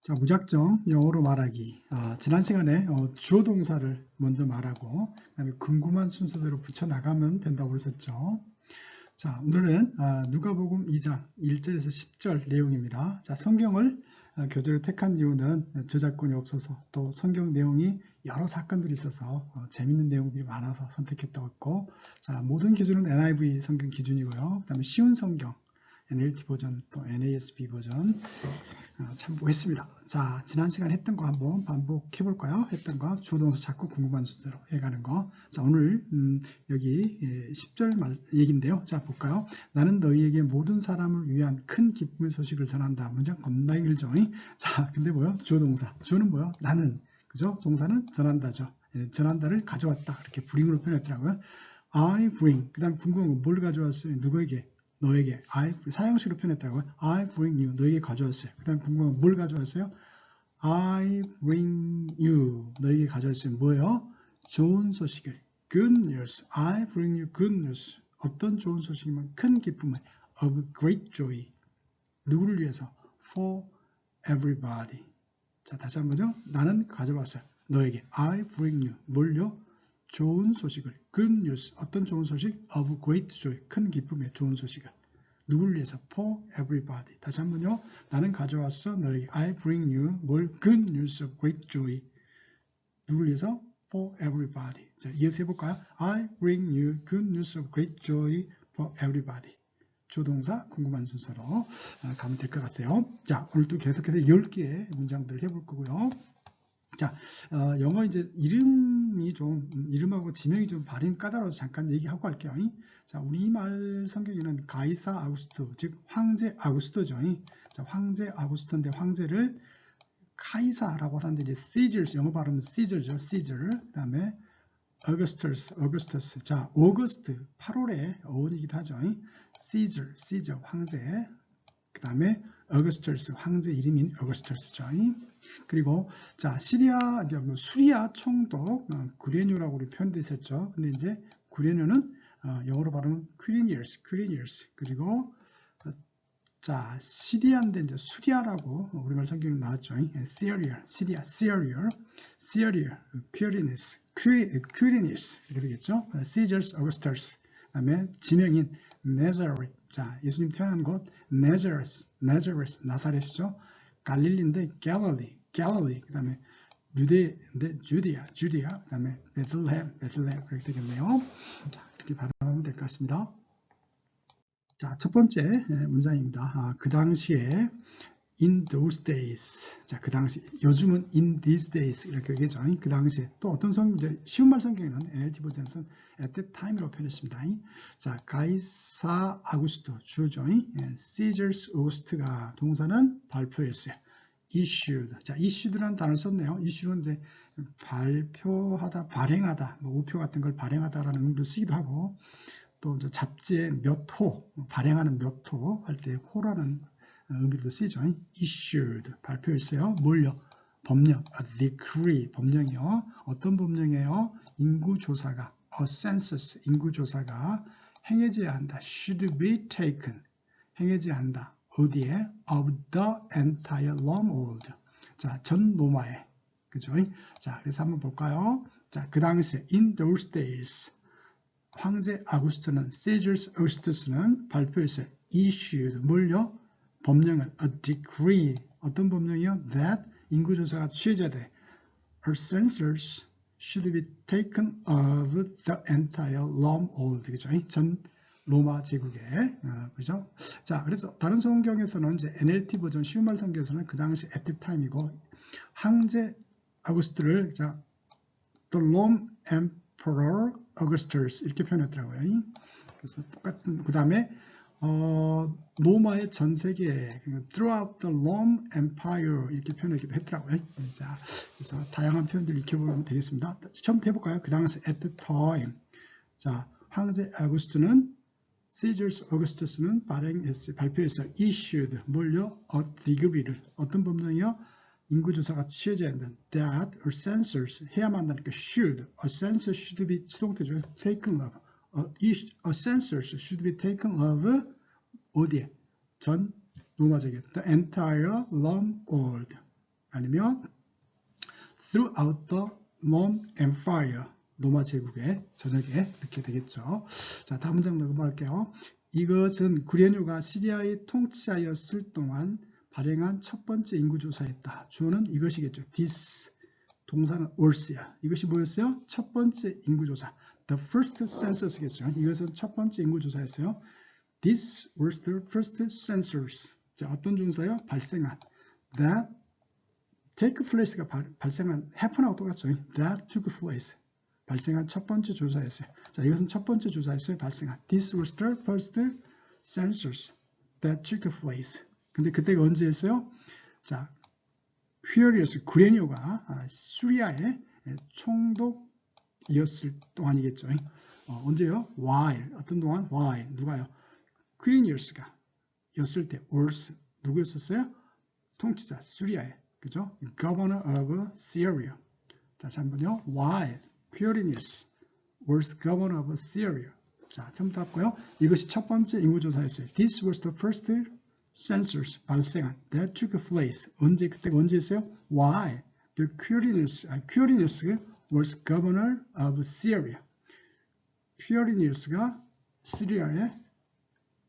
자, 무작정 영어로 말하기. 지난 시간에 주어 동사를 먼저 말하고 그다음에 궁금한 순서대로 붙여나가면 된다고 그랬었죠. 자, 오늘은 누가복음 2장 1절에서 10절 내용입니다. 자, 성경을 교재로 택한 이유는 저작권이 없어서 또 성경 내용이 여러 사건들이 있어서 재밌는 내용들이 많아서 선택했다고 했고, 자, 모든 기준은 NIV 성경 기준이고요. 그다음에 쉬운 성경 NLT 버전 또 NASB 버전 참고했습니다. 자, 지난 시간에 했던 거 한번 반복해 볼까요? 했던 거 주어동사 찾고 궁금한 순서로 해가는 거. 자, 오늘 여기 10절 얘기인데요. 자, 볼까요? 나는 너희에게 모든 사람을 위한 큰 기쁨의 소식을 전한다. 문장 겁나 길죠? 자, 근데 뭐요? 주어동사. 주어는 뭐요? 나는. 그죠? 동사는 전한다죠. 전한다를 가져왔다. 이렇게 bring으로 표현했더라고요. I bring. 그 다음 궁금한 거 뭘 가져왔어요? 누구에게? 너에게. 사형식으로 표현했더라고요. I bring you. 너에게 가져왔어요. 그 다음 궁금한 거 뭘 가져왔어요? I bring you. 너에게 가져왔어요. 뭐예요? 좋은 소식을. Good news. I bring you good news. 어떤 좋은 소식이면 큰 기쁨을. Of great joy. 누구를 위해서? For everybody. 자, 다시 한번요. 나는 가져왔어요. 너에게. I bring you. 뭘요? 좋은 소식을. Good news. 어떤 좋은 소식? Of great joy. 큰 기쁨의 좋은 소식을. 누구를 위해서? For everybody. 다시 한번요. 나는 가져왔어. 너에게. I bring you. 뭘? Good news of great joy. 누구를 위해서? For everybody. 자, 이어서 해볼까요? I bring you good news of great joy for everybody. 주동사 궁금한 순서로 가면 될 것 같아요. 자, 오늘도 계속해서 10개의 문장들을 해볼 거고요. 자, 영어 이제 이름하고 지명이 좀 발음 까다로워서 잠깐 얘기하고 갈게요. 자, 우리말 성경에는 가이사 아구스토, 즉 황제 아구스토죠. 자, 황제 아구스토인데 황제를 카이사라고 하는데 이제 Caesar, 영어 발음은 Caesar죠. Caesar. 그다음에 Augustus. 자, 오거스트, 8월의 어원이기도 하죠. Caesar, 황제. 그 다음에 Augustus, 황제 이름인 Augustus죠. 그리고 자, 수리아 총독 구레뇨라고 우리 표현돼 있었죠. 근데 이제 구레뇨는 영어로 발음은 Quirinius. 그리고 자, 시리아인데 이제 수리아라고 우리말 성경에 나왔죠. Syria, Quirinius 이렇게 되겠죠. Caesar Augustus. 그다음에 지명인 Nazareth. 자, 예수님 태어난 곳 Nazareth, 나사렛이죠. 갈릴리인데 Galilee. 그다음에 유대인데 Judea. 그다음에 Bethlehem 그렇게 되겠네요. 자, 이렇게 발음하면 될 것 같습니다. 자, 첫 번째 문장입니다. 그 당시에 in those days. 자, 그 당시. 요즘은 in these days 이렇게 얘기하죠. 그 당시에 또 어떤 쉬운 말 성경에는 NLT 버전에서는 at that time이라고 표현했습니다. 자, 가이사 아구스토 주죠. Caesar's Augustus가 동사는 발표했어요. issued. 자, issued라는 단어를 썼네요. issued는 이제 발표하다, 발행하다, 뭐 우표 같은 걸 발행하다라는 의미로 쓰기도 하고, 또 이제 잡지에 몇 호, 발행하는 몇 호 할 때 호라는 의미도 쓰이죠. issued, 발표했어요. 뭘요? 법령, a decree, 법령이요. 어떤 법령이에요? 인구조사가, a census, 인구조사가 행해져야 한다. should be taken, 행해져야 한다. 어디에? of the entire Rome. 자, 전 로마에. 그죠? 자, 그래서 한번 볼까요? 자, 그 당시에 in those days 황제 아구스토는 Caesar's Augustus는 발표했어요. issued, 뭘요? 법령을 a decree, 어떤 법령이요? that 인구조사가 취해져야 돼. a census should be taken of the entire Rome world. 그죠? 전 로마 제국에. 그죠? 자, 그래서 다른 성경에서는 이제 NLT 버전 쉬운말 성경에서는 그 당시 at the time이고 황제 아구스토를 자, the Rome Emperor Augustus 이렇게 표현했더라고요. 그래서 똑같은 그 다음에 로마의 전 세계에 throughout the Rome Empire 이렇게 표현하기도 했더라고요. 자, 그래서 다양한 표현들을 익혀보면 되겠습니다. 처음부터 해볼까요? 그 당시 at the time. 자, 황제 아구스토는 Caesar's Augustus는 발표했어요. issued, 뭘요? a decree를. 어떤 법령이요? 인구조사가 취해져야 한다는 that a census 해야만 한다니까 should, a census should be 수동태죠. taken of, a census should be taken of 어디에? 전 로마 제국, the entire Rome world. 아니면 throughout the Roman Empire, 로마 제국의 전역에 이렇게 되겠죠. 자, 다음 문장 넘어갈게요. 이것은 구레뇨가 시리아의 통치자였을 동안 발행한 첫 번째 인구조사였다. 주어는 이것이겠죠. this, 동사는 was야. 이것이 뭐였어요? 첫 번째 인구조사. the first census겠죠. 이것은 첫 번째 인구조사였어요. This was the first census. 자, 어떤 조사요? 발생한. That take place가 발생한, happen하고 똑같죠. That took place. 발생한 첫 번째 조사였어요. 자, 이것은 첫 번째 조사였어요. 발생한. This was the first census that took place. 근데 그때가 언제였어요? 자, 퀴어리어스 구레뇨가 시리아의 총독이었을 동안이겠죠. 언제요? While. 어떤 동안? While. 누가요? 퀴리니어스가 였을 때 was 누구였었어요? 통치자 시리아의, 그죠? Governor of Syria. 다시 한번요. While Quirinius was governor of Syria. 자, 처음부터 할고요. 이것이 첫 번째 인구조사였어요. This was the first census 발생한 that took place. 언제, 그때가 언제였어요? While the Quirinius was governor of Syria. 퀴어리니우스가 시리아의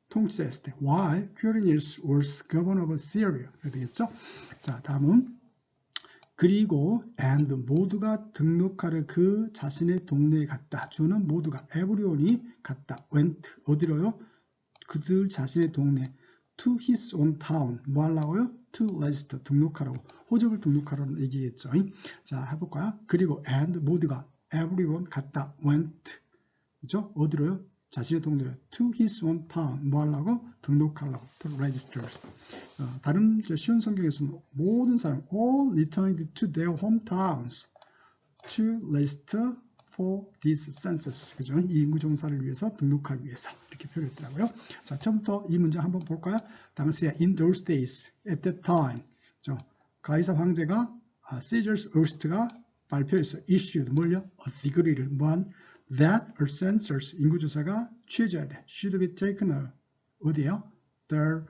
통치자였을 때, while Quirinius was governor of Syria. 그래야 되겠죠? 자, 다음은 그리고 and 모두가 등록하러 그 자신의 동네에 갔다. 주는 모두가 everyone이 갔다. went 어디로요? 그들 자신의 동네. to his own town. 뭐 하려고요? to register 등록하라고. 호적을 등록하라는 얘기겠죠. 자, 해볼까요? 그리고 and 모두가 everyone 갔다. went 그죠? 어디로요? 자신의 동네로 to his own town. 뭐 하려고? 등록하려고. to register. 다른 쉬운 성경에서는 모든 사람 all returned to their hometowns to register for this census. 그죠? 이 인구조사를 위해서 등록하기 위해서 이렇게 표현했더라고요. 자, 처음부터 이 문장 한번 볼까요? 당시에 in those days, at that time. 그죠? 가이사 황제가 Caesar's Augustus가 발표해서 issued 뭘요? a decree를 뭐한 that a census 인구조사가 취해져야 돼. should be taken 어디에요? the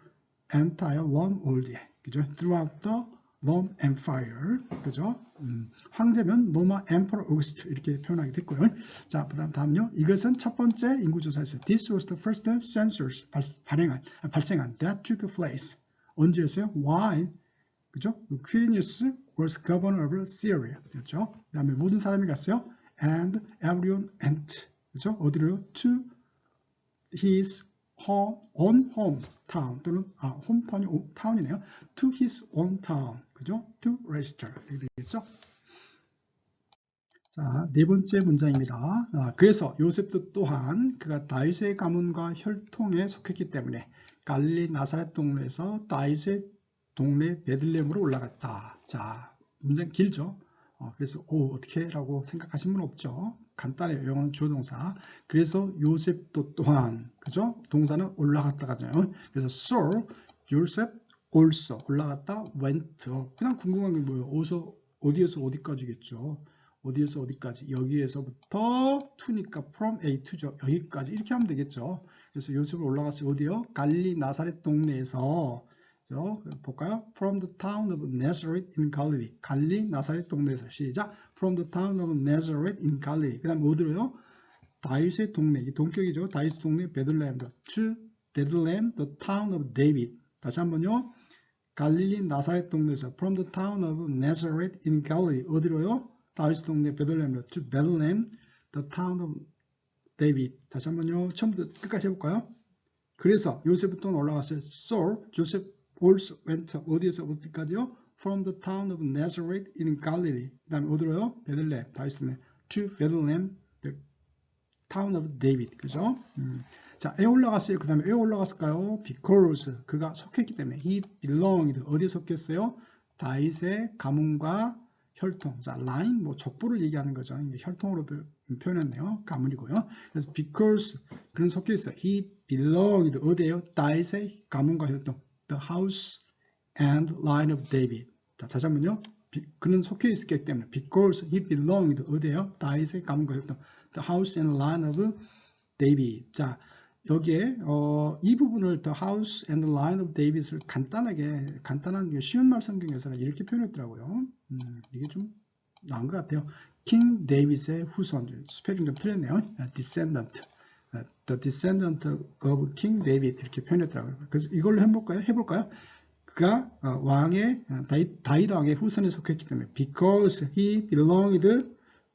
entire Rome world에. 그죠? throughout the Rome Empire. 그죠? 황제면 로마 Emperor Augustus 이렇게 표현하게 됐고요. 자, 다음요. 이것은 첫 번째 인구조사였어요. This was the first census 발생한 that took place. 언제였어요? Why? 그죠? Quirinius was governor of Syria. 그렇죠? 그 다음에 모든 사람이 갔어요. And everyone went. 그죠? 어디로요? To his own hometown 또는 홈타운이 타운이네요. To his own town. 그죠? To register. 이렇게 되겠죠? 자, 네 번째 문장입니다. 그래서 요셉도 또한 그가 다윗의 가문과 혈통에 속했기 때문에 갈릴리 나사렛 동네에서 다윗의 동네 베들레헴으로 올라갔다. 자, 문장 길죠? 그래서 어떻게 라고 생각하신 분 없죠? 간단해요. 영어는 주어동사. 그래서 요셉도 또한, 그죠? 동사는 올라갔다가잖아요. 그래서 so, 요셉 also 올라갔다 went up. 그냥 궁금한 게 뭐예요? 어디에서 어디까지겠죠? 어디에서 어디까지? 여기에서부터 to니까 from A to죠. 여기까지 이렇게 하면 되겠죠. 그래서 요셉을 올라갔어요. 어디요? 갈릴리 나사렛 동네에서 볼까요? From the town of Nazareth in Galilee. 갈릴리 나사렛 동네에서 시작. From the town of Nazareth in Galilee. 그 다음에 어디로요? 다윗의 동네. 이 동격이죠. 다윗의 동네 베들레헴. To Bethlehem, the town of David. 다시 한번요. 갈릴리 나사렛 동네에서 From the town of Nazareth in Galilee. 어디로요? 다윗의 동네 베들레헴. To Bethlehem, the town of David. 다시 한번요. 처음부터 끝까지 해볼까요? 그래서 요셉부터 올라갔어요. So, 조셉 also went up. 어디에서 어디까지요? From the town of Nazareth in Galilee. 그 다음에 어디로요? 베들레헴. 다윗의 to Bethlehem, the town of David. 그죠? 자, 왜 올라갔어요? 그 다음에 왜 올라갔을까요? Because 그가 속했기 때문에. He belonged. 어디에 속했어요? 다윗의 가문과 혈통. 자, 라인, 뭐 족보를 얘기하는 거죠. 혈통으로 표현했네요. 가문이고요. 그래서 because 그는 속해 있어요. He belonged. 어디에요? 다윗의 가문과 혈통. The house and line of David. 자, 다시 한번요. 그는 속해 있었기 때문에 because he belonged 어디에요? 다윗의 가문과 혈통. The house and line of David. 자, 여기에 이 부분을 the house and the line of David을 간단한 쉬운 말 성경에서는 이렇게 표현했더라고요. 이게 좀 나은 것 같아요. 킹 데이빗의 후손, 스펠링 좀 틀렸네요. descendant, the descendant of King David 이렇게 표현했더라고요. 그래서 이걸로 해볼까요? 그가 왕의 다윗 왕의 후손에 속했기 때문에 because he belonged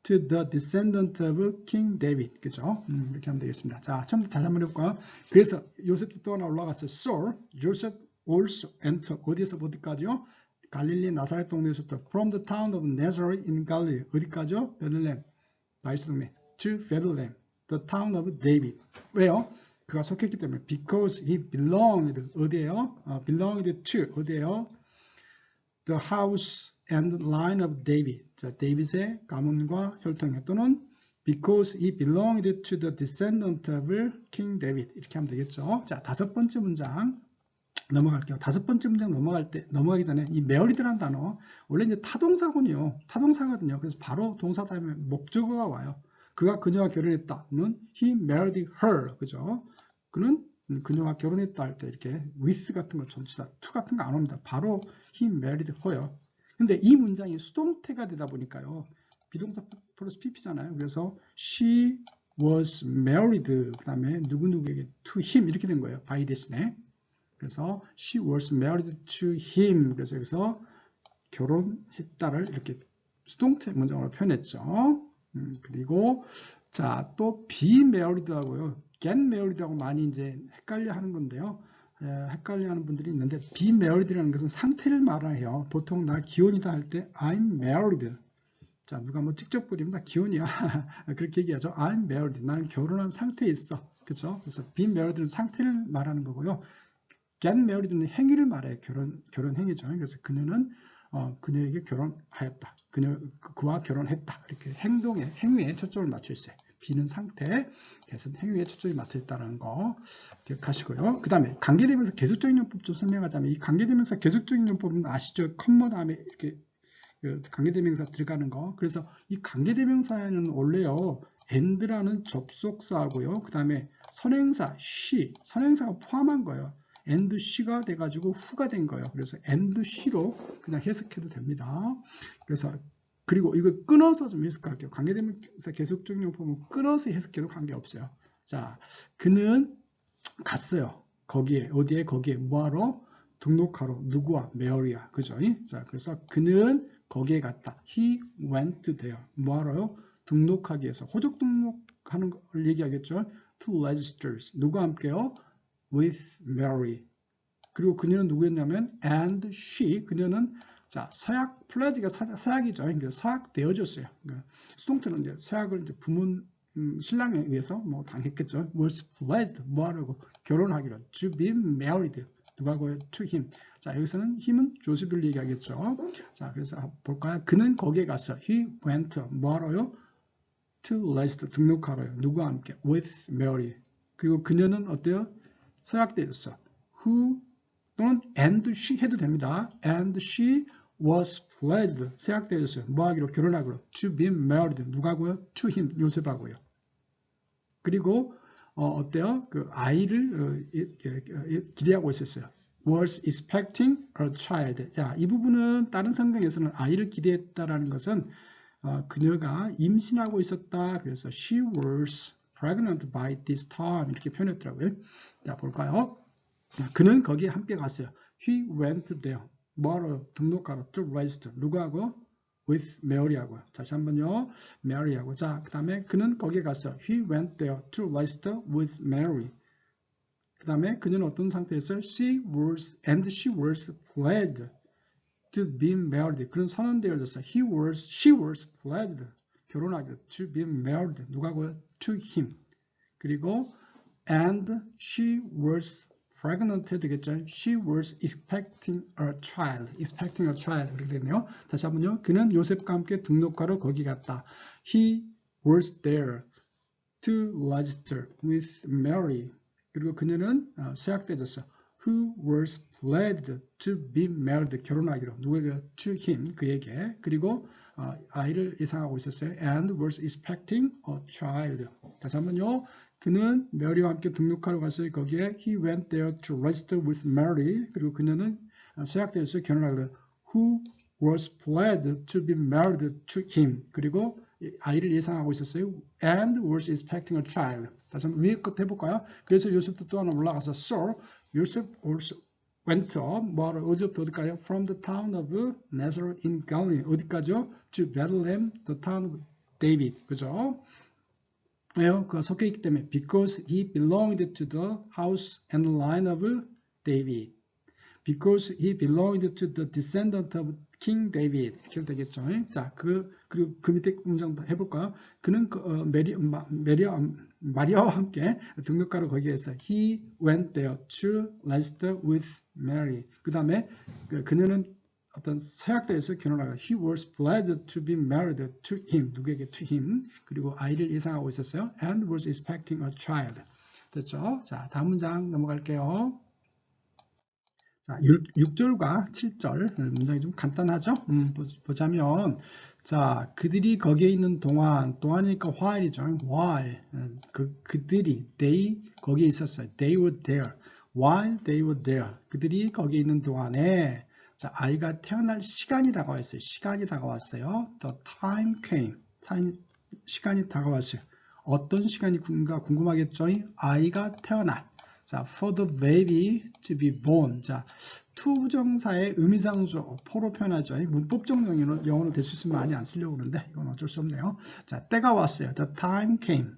to the descendant of King David. 그죠? 이렇게 하면 되겠습니다. 자, 처음부터 다시 한번 해볼까요? 그래서 요셉도 또 하나 올라갔어요. So, Joseph also entered. 어디에서 어디까지요? 갈릴리 나사렛 동네에서부터 from the town of Nazareth in Galilee. 어디까지요? 베들레헴. 다윗 동네. to Bethlehem, the town of David. 왜요? 그가 속했기 때문에 because he belonged. 어디에요? belonged to. 어디에요? the house and line of David. 자, 데이빗의 가문과 혈통에 또는 because he belonged to the descendant of King David. 이렇게 하면 되겠죠. 자, 다섯 번째 문장 넘어갈게요. 다섯 번째 문장 넘어가기 전에 이 married라는 단어 원래 이제 타동사군요. 타동사거든요. 그래서 바로 동사 다음에 목적어가 와요. 그가 그녀와 결혼했다는 he married her. 그죠? 그는 그녀와 결혼했다 할 때 이렇게 with 같은 거 전치사 to 같은 거 안 옵니다. 바로 he married her요. 근데 이 문장이 수동태가 되다 보니까요. 비동사 플러스 pp잖아요. 그래서 she was married 그 다음에 누구누구에게 to him 이렇게 된 거예요. by 대신에. 그래서 she was married to him. 그래서 여기서 결혼했다를 이렇게 수동태 문장으로 표현했죠. 그리고 자, 또 be married 하고요. get married 하고 많이 이제 헷갈려 하는 건데요. 헷갈려 하는 분들이 있는데 be married라는 것은 상태를 말해요. 보통 나 기혼이다 할 때 I'm married. 자, 누가 뭐 직접 부리면 나 기혼이야. 그렇게 얘기하죠. I'm married. 나는 결혼한 상태에 있어. 그렇죠? 그래서 be married는 상태를 말하는 거고요. get married는 행위를 말해요. 결혼 행위죠. 그래서 그녀는 그녀에게 결혼하였다. 그와 결혼했다. 이렇게 행위에 초점을 맞춰 있어요. B는 상태, get은 행위에 초점이 맞춰 있다는 거 기억하시고요. 그 다음에 관계대명사 계속적인 용법 좀 설명하자면 이 관계대명사 계속적인 용법은 아시죠? 컴마 다음에 이렇게 관계대명사 들어가는 거. 그래서 이 관계대명사에는 원래요. and라는 접속사하고요. 그 다음에 선행사, she, 선행사가 포함한 거예요. and she가 돼가지고 who가 된 거예요. 그래서 and she로 그냥 해석해도 됩니다. 그래서 그리고 이거 끊어서 좀 해석할게요. 관계대명사 계속적인 용법은 끊어서 해석해도 관계없어요. 자, 그는 갔어요. 거기에 뭐하러? 등록하러. 누구와? 메어리야. 그죠? 자, 그래서 그는 거기에 갔다. He went there. 뭐하러요? 등록하기 위해서. 호적 등록하는 걸 얘기하겠죠? To register. 누구와 함께요? With Mary. 그리고 그녀는 누구였냐면 and she. 그녀는 자, 서약 플레지가 서약이죠. 그러니까 서약되어졌어요. 그러니까 수동태는 이제 서약을 이제 부문 신랑에 의해서 뭐 당했겠죠. was pledged 뭐하라고 결혼하기로 to be married 누가고요? to him. 자, 여기서는 힘은 조셉을 얘기하겠죠. 자, 그래서 볼까요? 그는 거기에 갔어. He went 뭐하러요? To register 등록하러요. 누구와 함께? With Mary. 그리고 그녀는 어때요? 서약되었어. Who 또는 and she 해도 됩니다. And she was pledged. 서약되었어요. 뭐하기로? 결혼하기로. To be married. 누가고요? To him. 요셉하고요. 그리고 어때요? 그 아이를 기대하고 있었어요. Was expecting a child. 자, 이 부분은 다른 성경에서는 아이를 기대했다라는 것은 그녀가 임신하고 있었다. 그래서 she was pregnant by this time 이렇게 표현했더라고요. 자, 볼까요? 그는 거기에 함께 갔어요. He went there. 뭐하러? 등록하러. To register. 누구하고? With Mary하고요. 다시 한번요. Mary하고. 자, 그 다음에 그는 거기에 갔어. He went there to register with Mary. 그 다음에 그녀는 어떤 상태였어요? She was pledged to be married. 그는 선언되어졌어요. She was pledged. 결혼하기로. To be married. 누가고요? To him. 그리고 and she was pregnant 되겠죠. She was expecting a child. 그렇게 되네요. 다시 한번요. 그는 요셉과 함께 등록하러 거기 갔다. He was there to register with Mary. 그리고 그녀는 서약되었어. Who was pledged to be married. 결혼하기로. 누구에게? To him. 그에게. 그리고 아이를 예상하고 있었어요. And was expecting a child. 다시 한번요. 그는 메리와 함께 등록하러 갔어요. 거기에 he went there to register with Mary. 그리고 그녀는 서약대에서 결혼하고 who was pledged to be married to him. 그리고 아이를 예상하고 있었어요. and was expecting a child. 다시 한번 위에 것 해볼까요? 그래서 요셉도 또 하나 올라가서 so 요셉 also went up. 뭐하러 어디부터 어디까지요? From the town of Nazareth in Galilee. 어디까지요? To Bethlehem, the town of David. 그죠? 왜요? 그 섞여 있기 때문에 because he belonged to the house and line of David. Because he belonged to the descendant of King David. 이렇게 되겠죠. 자, 그리고 그 밑에 문장 해볼까요? 그는 마리아와 함께 등록하러 거기에서 he went there to register with Mary. 그 다음에 그녀는 어떤 서약대에서 결혼하고 he was pledged to be married to him. 누구에게? to him. 그리고 아이를 예상하고 있었어요. and was expecting a child. 됐죠? 자, 다음 문장 넘어갈게요. 자, 6절과 7절 문장이 좀 간단하죠? 보자면 자, 그들이 거기에 있는 동안이니까 while이죠. while 그들이 they 거기에 있었어요. they were there. while they were there. 그들이 거기에 있는 동안에 자, 아이가 태어날 시간이 다가왔어요. 시간이 다가왔어요. The time came. 시간이 다가왔어요. 어떤 시간인가 궁금하겠죠? 아이가 태어날. 자, for the baby to be born. 자, to 부정사의 의미상조, 포로 표현하죠. 문법적 영어로 될 수 있으면 많이 안 쓰려고 그러는데 이건 어쩔 수 없네요. 자, 때가 왔어요. The time came.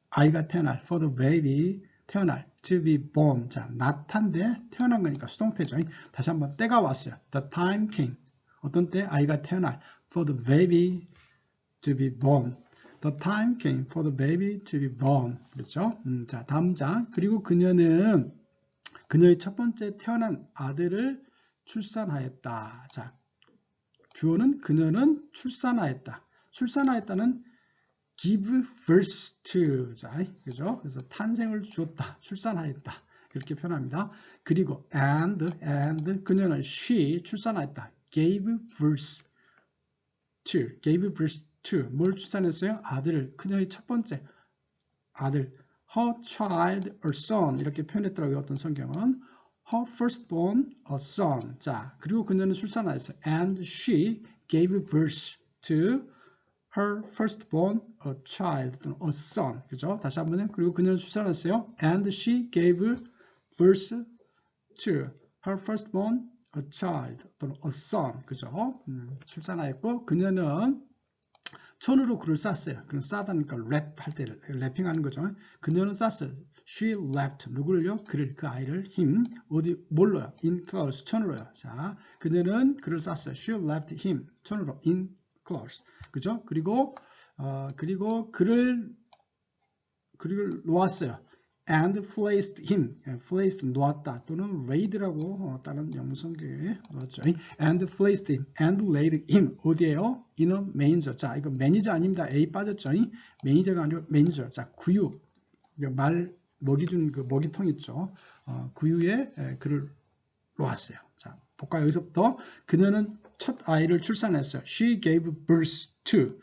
아이가 태어날. For the baby 태어날. To be born. 자, 나타인데 태어난 거니까 수동태죠. 다시 한번 때가 왔어요. The time came. 어떤 때? 아이가 태어날. For the baby to be born. The time came for the baby to be born. 그렇죠? 자, 다음 장. 그리고 그녀는 그녀의 첫 번째 태어난 아들을 출산하였다. 자, 주어는 그녀는 출산하였다. 출산하였다는 give birth to. 자, 그죠? 그래서 탄생을 주었다. 출산하였다. 그렇게 표현합니다. 그리고 and 그녀는 she 출산하였다. gave birth to 뭘 출산했어요? 아들을. 그녀의 첫 번째 아들. her child a son 이렇게 표현했더라고요. 어떤 성경은 her firstborn a son. 자, 그리고 그녀는 출산하였어요. and she gave birth to her firstborn a child 또는 a son. 그죠? 다시 한번요. 그리고 그녀는 출산했어요. and she gave birth to her firstborn a child 또는 a son. 그죠? 출산하였고 그녀는 손으로 글을 쌌어요. 그럼 싸다니까 랩할 때 랩핑하는 거죠. 그녀는 쌌어요. She left 누구를요? 그를 그 아이를 him 어디 뭘로요? In clothes 천으로요. 자, 그녀는 그를 쌌어요. She left him 천으로 in clothes. 그죠? 그리고 그를 놓았어요. and placed him, placed 놓았다 또는 laid라고 다른 영문 성경에 놓았죠. and placed him, and laid him 어디에요? in a manger. 자, 이거 매니저 아닙니다. A 빠졌죠. 매니저가 아니고 매니저. 자, 구유 말 먹이 준 그 먹이통 있죠. 구유에 그를 놓았어요. 자, 볼까요? 여기서부터 그녀는 첫 아이를 출산했어요. She gave birth to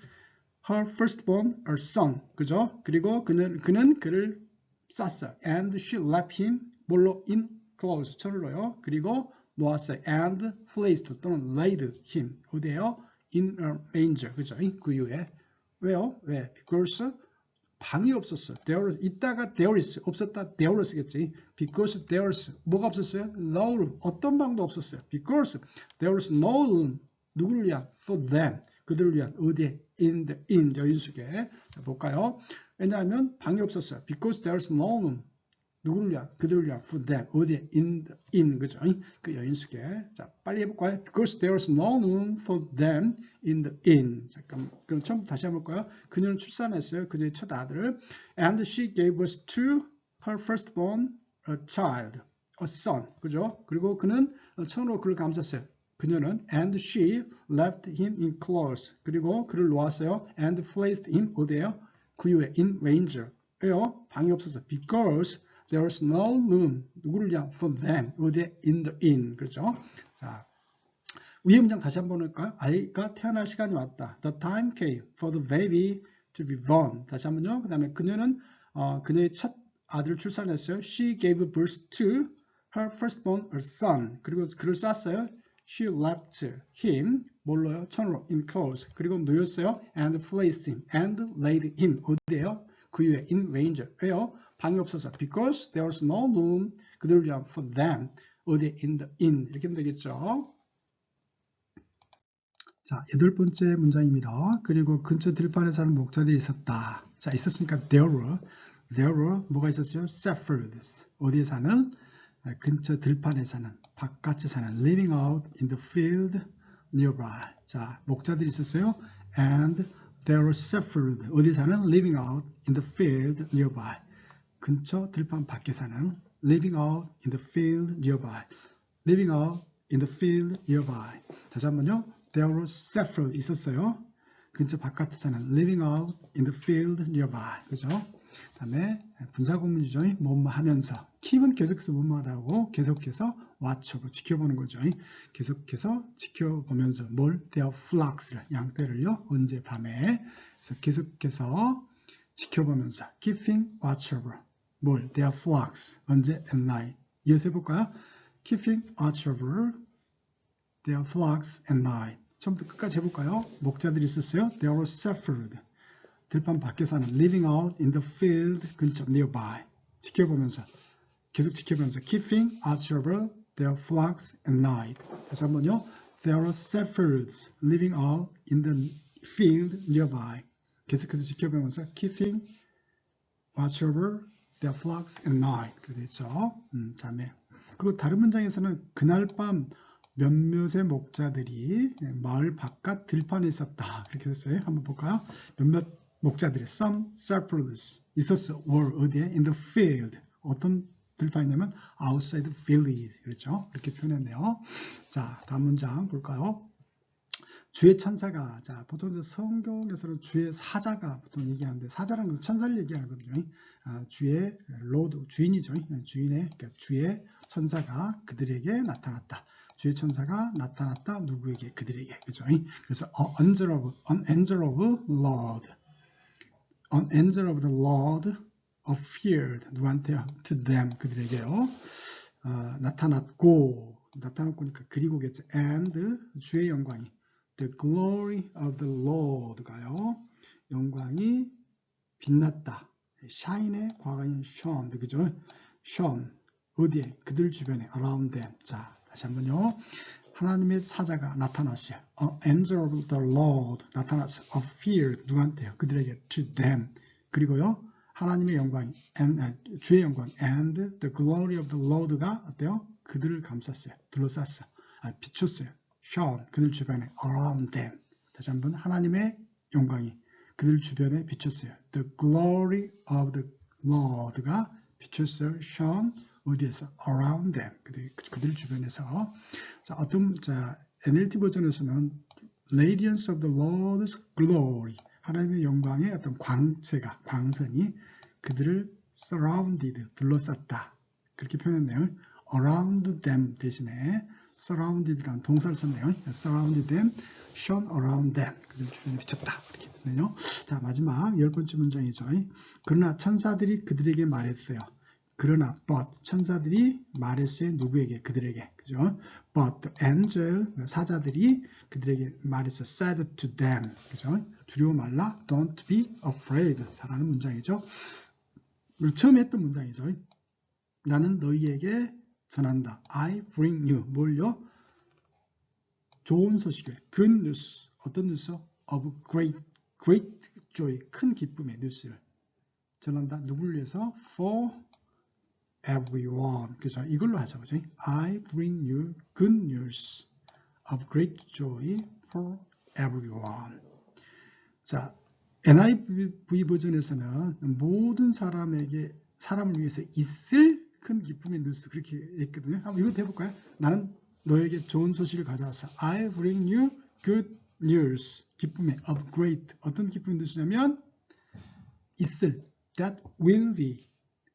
her firstborn, a son. 그죠? 그리고 그는 그를 쌌어요. and she left him 뭘로? in clothes 천으로요. 그리고 놓았어요. and placed 또는 laid him 어디에요? in a manger. 그죠? 구유에. 왜요? 왜? because 방이 없었어요. there 있다가 there is 없었다 there was겠지. because there was 뭐가 없었어요? no room. 어떤 방도 없었어요. because there was no room. 누구를 위한? for them. 그들을 위한 어디에? in 여인숙에. 자, 볼까요? 왜냐하면 방이 없었어요. Because there's no room. 누구를 위한? 그들을 위한. For them. 어디에? in 그죠? 그 여인숙에. 자, 빨리 해볼까요? Because there's no room for them in the inn. 잠깐, 그럼 처음 다시 해볼까요? 그녀는 출산했어요. 그녀의 첫 아들을. And she gave us to her firstborn a child, a son. 그죠? 그리고 그는 처음으로 그를 감쌌어요. 그녀는 and she left him in clothes. 그리고 그를 놓았어요. and placed him 어디에요? 구유에 in manger. 왜요? 방이 없어서 because there was no room. 누구를 위한? for them. 어디에? in the inn. 그렇죠? 자, 위의 문장 다시 한번 볼까요? 아이가 태어날 시간이 왔다. The time came for the baby to be born. 다시 한번요. 그 다음에 그녀는 그녀의 첫 아들을 출산했어요. She gave birth to her firstborn, a son. 그리고 그를 쌌어요. She left him, 뭘로요? 천으로, in clothes. 그리고 누였어요. And placed him, and laid him. 어디에요? 그 위에, in manger. 왜요? 방이 없어서. Because there was no room, 그들을 위한 for them. 어디에? in the inn. 이렇게 하면 되겠죠. 자, 8번째 문장입니다. 그리고 근처 들판에 사는 목자들이 있었다. 자, 있었으니까 there were 뭐가 있었어요? shepherds. 어디에 사는? 근처 들판에 사는, 바깥에 사는, living out in the field nearby. 자, 목자들이 있었어요. And there were shepherds. 어디에 사는? living out in the field nearby. 근처 들판 밖에 사는, living out in the field nearby. living out in the field nearby. 다시 한번요. There were shepherds 있었어요. 근처 바깥에 사는 living out in the field nearby. 그죠? 다음에 분사구문이죠. 뭐뭐 하면서. keep은 계속해서 뭐뭐 하다고 계속해서 watch로 지켜보는 거죠. 계속해서 지켜보면서 뭘? their flocks를, 양떼를요. 언제? 밤에. 그래서 계속해서 지켜보면서 keeping watch over. 뭘? their flocks. 언제? at night. 이어서 해볼까요? keeping watch over their flocks at night. 처음부터 끝까지 해볼까요? 목자들이 있었어요. There were shepherds. 들판 밖에 사는 living out in the field 근처 nearby. 지켜보면서 계속 지켜보면서 keeping watch over their flocks at night. 다시 한번요. There were shepherds living out in the field nearby. 계속해서 지켜보면서 keeping watch over their flocks at night. 그렇게 됐죠. 다음에 그리고 다른 문장에서는 그날 밤 몇몇의 목자들이 마을 바깥 들판에 있었다. 이렇게 됐어요. 한번 볼까요? 몇몇 목자들이 some shepherds 있었어. were 어디에? in the field. 어떤 들판이냐면 outside the village. 그렇죠? 이렇게 표현했네요. 자, 다음 문장 볼까요? 주의 천사가, 자, 보통 성경에서는 주의 사자가 보통 얘기하는데, 사자라는 것은 천사를 얘기하는 거거든요. 주의 로드, 주인이죠. 주인의, 그러니까 주의 천사가 그들에게 나타났다. 주의 천사가 나타났다. 누구에게? 그들에게. 그죠? 그래서 an angel of Lord. An angel of the Lord appeared. 누구한테요? To them. 그들에게요. 나타났고니까 그리고겠죠. And 주의 영광이. The glory of the Lord가요. 영광이 빛났다. shine의 과거인 shone. 그죠? shone. 어디에? 그들 주변에. around them. 자, 다시 한번요. 하나님의 사자가 나타났어요. Angel of the Lord 나타났어요. appeared 누구한테요? 그들에게 to them. 그리고요. 하나님의 영광, 주의 영광 and the glory of the Lord가 어때요? 그들을 감쌌어요. 둘러쌌어. 비췄어요. shone 그들 주변에 around them. 다시 한번 하나님의 영광이 그들 주변에 비쳤어요. The glory of the Lord가 비쳤어요. shone 어디에서? around them. 그들 주변에서. 자, NLT 버전에서는 radiance of the Lord's glory. 하나님의 영광의 어떤 광채가, 광선이 그들을 surrounded, 둘러쌌다. 그렇게 표현했네요. around them 대신에 surrounded라는 동사를 썼네요. surrounded them, shone around them. 그들 주변에 비쳤다. 이렇게 표현해요. 자, 마지막 10번째 문장이죠. 그러나 천사들이 그들에게 말했어요. 그러나 but 천사들이 말했어요. 누구에게? 그들에게. 그죠? But the angel 사자들이 그들에게 말했어. said to them. 그죠? 두려워 말라. Don't be afraid. 잘하는 문장이죠. 그리고 처음에 했던 문장이죠. 나는 너희에게 전한다. I bring you. 뭘요? 좋은 소식을. Good news. 어떤 뉴스? Of great joy. 큰 기쁨의 뉴스를 전한다. 누구를 위해서? For everyone. 그죠? 이걸로 하자. 그죠? I bring you good news of great joy for everyone. 자, NIV 버전에서는 모든 사람을 위해서 있을 큰 기쁨의 뉴스 그렇게 했거든요. 한번 이것도 해볼까요? 나는 너에게 좋은 소식을 가져왔어. I bring you good news. 기쁨의 of great. 어떤 기쁨의 뉴스냐면 있을 that will be.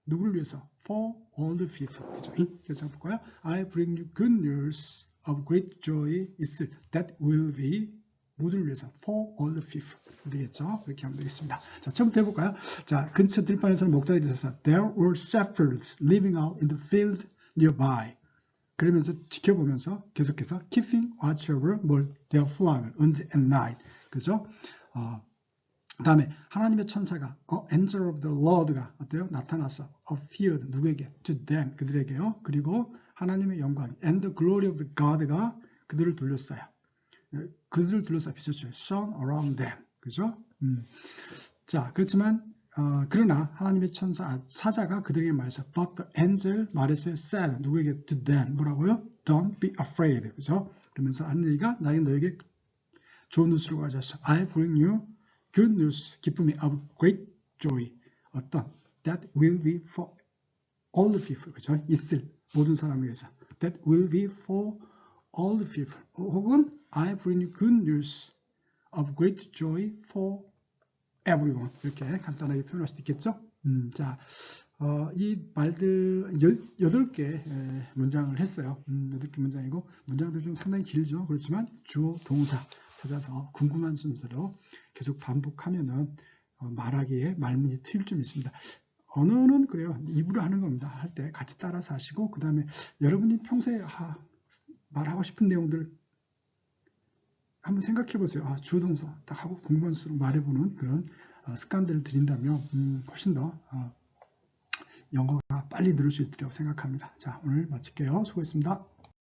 누구를 위해서? For all the people. 그죠? 그래서 볼까요? I bring you good news of great joy 있을 that will be 모두를 위해서 for all the people 되겠죠. 그렇게 하면 되겠습니다. 자, 처음부터 해볼까요? 자, 근처 들판에서는 목자들이 있어서 there were shepherds living out in the field nearby. 그러면서 지켜보면서 계속해서 keeping watch over their flock 언제 at night. 그죠? 그 다음에 하나님의 천사가 angel of the Lord가 어때요? 나타나서 appeared 누구에게? to them 그들에게요. 그리고 하나님의 영광 and the glory of the God가 그들을 둘러싸요. 그들을 둘러싸 비쳤죠. shone around them. 그죠? 자, 그렇지만 그러나 하나님의 사자가 그들에게 말했어요. But the angel 말했어요. said 누구에게? to them 뭐라고요? Don't be afraid. 그죠? 그러면서 하는 얘기가 나에게 너에게 좋은 뉴스를 가져왔어. I bring you good news, 기쁨이 of great joy. 어떤? That will be for all the people. 그죠? 있을 모든 사람을 위해서. That will be for all the people. 혹은 I bring you good news of great joy for everyone. 이렇게 간단하게 표현할 수도 있겠죠? 자, 이 말들 8개 문장을 했어요. 8개 문장이고 문장들 좀 상당히 길죠. 그렇지만 주어, 동사 찾아서 궁금한 순서로 계속 반복하면은 말하기에 말문이 트일 좀 있습니다. 언어는 그래요. 입으로 하는 겁니다. 할 때 같이 따라서 하시고 그 다음에 여러분이 평소에 말하고 싶은 내용들 한번 생각해 보세요. 주어 동사 딱 하고 궁금한 순서로 말해보는 그런 습관들을 들인다면 훨씬 더 영어가 빨리 늘을 수 있으리라고 생각합니다. 자, 오늘 마칠게요. 수고했습니다.